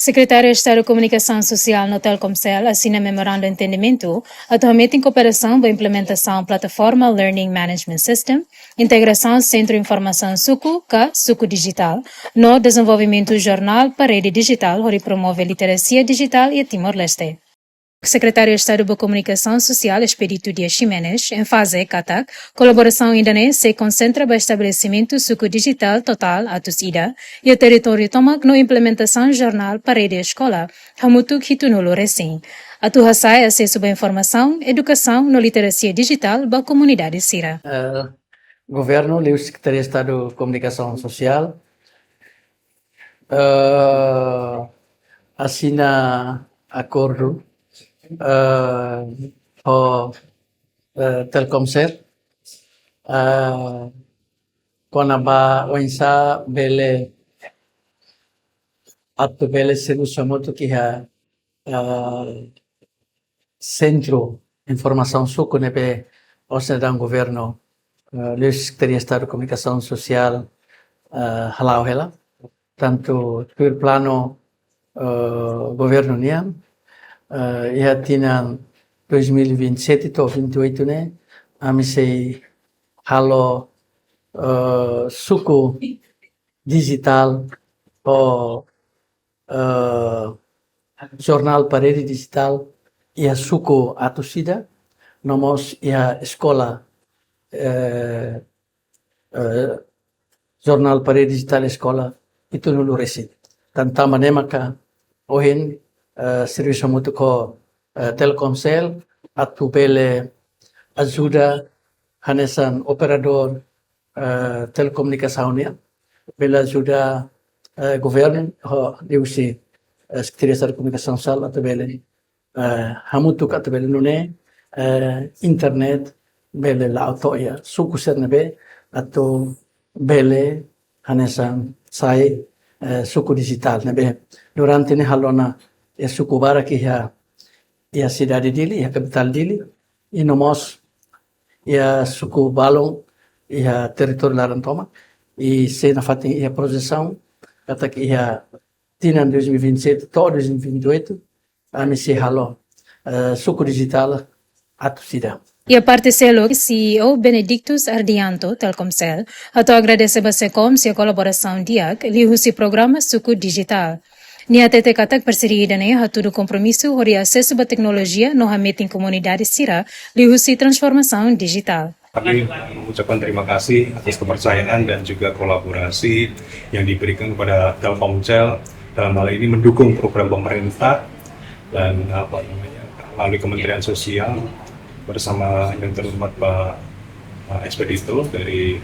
Secretário de Estado de Comunicação Social no Telkomsel assina memorando de entendimento atualmente em cooperação para a implementação da plataforma Learning Management System, integração Centro de Informação Suco, Suco Digital, no desenvolvimento do jornal para rede digital, onde promove a literacia digital e Timor-Leste. O secretário de Estado de Comunicação Social, Expedito Dias Ximenes, em fase CATAC, colaboração indonésia se concentra no estabelecimento suco digital total a Tusida e o território tomac na implementação jornal para rede escola, hamutuk hitunulo recém. A Tuhasai acesso à informação, educação na literacia digital da comunidade Sira. Governo, o Secretaria de Estado de Comunicação Social, assina acordo Telkomsel konaba wensa bele atau bele solusamoto kiha Centro Informação Suco nebe Osedang Governo Secretaria de Estado de Comunicação Social halau hela tanto per plano governo niam ia tinang 2027 to 28 ne ami sei halo suku digital o jornal parede digital ia suku atusida nomos ia escola jornal parede digital escola itu nulu resid tanta manemaka ohin serviço muito com Telkomsel, atu bele ajuda hanesan operador telecomunicação ne, bele ajuda governo ho diusi Secretaria de Estado de Comunicação Social atu bele hamutu atu bele nune internet bele la auto ya suku sernebe atu bele hanesan sai suku digital nebe durante ne halona ya suku bara ki ya cidade dele, ya capital dele, e nomos ya suku balong ya território larantoma e se na fatin ya projeção kata ki ya tinan 2027 to 2028 ami se halo suku digital atusida. E a parte selo CEO Benedictus Ardianto Telkomsel atau agradece a Secom sua colaboração diak lihusi programa suku digital. Nia tete katak parceria ne hatu compromisso hori acesso à tecnologia no hametin comunidade Sira lihusi transformação digital. Kami mengucapkan terima kasih atas kepercayaan dan juga kolaborasi yang diberikan kepada Telkomsel dalam hal ini mendukung program pemerintah dan melalui Kementerian Sosial bersama yang terhormat Pak Expedito dari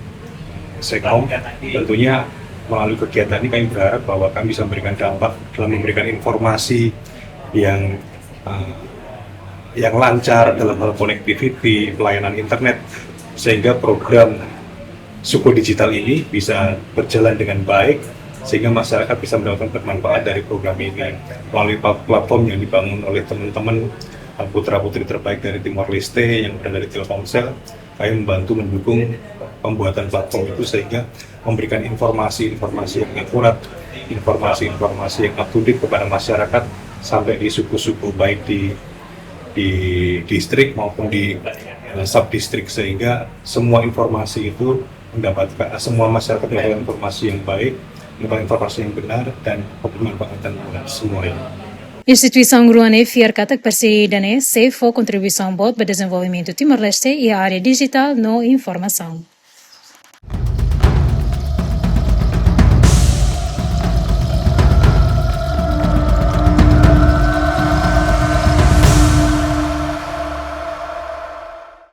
Sekom. Tentunya melalui kegiatan ini kami berharap bahwa kami bisa memberikan dampak dalam memberikan informasi yang lancar dalam hal connectivity, pelayanan internet, sehingga program suku digital ini bisa berjalan dengan baik, sehingga masyarakat bisa mendapatkan bermanfaat dari program ini melalui platform yang dibangun oleh teman-teman putra-putri terbaik dari Timor-Leste yang berada di Telkomsel. Kami membantu mendukung pembuatan platform itu sehingga memberikan informasi-informasi yang akurat, informasi-informasi yang up to date kepada masyarakat sampai di suku-suku baik di distrik maupun di subdistrik, sehingga semua informasi itu mendapatkan semua masyarakat mendapatkan informasi yang baik, mendapatkan informasi yang benar dan bermanfaatan buat semuanya. Instituição Gruane fiar katak parceria dane se for contribuição bot para desenvolvimento Timor-Leste e a área digital no informação.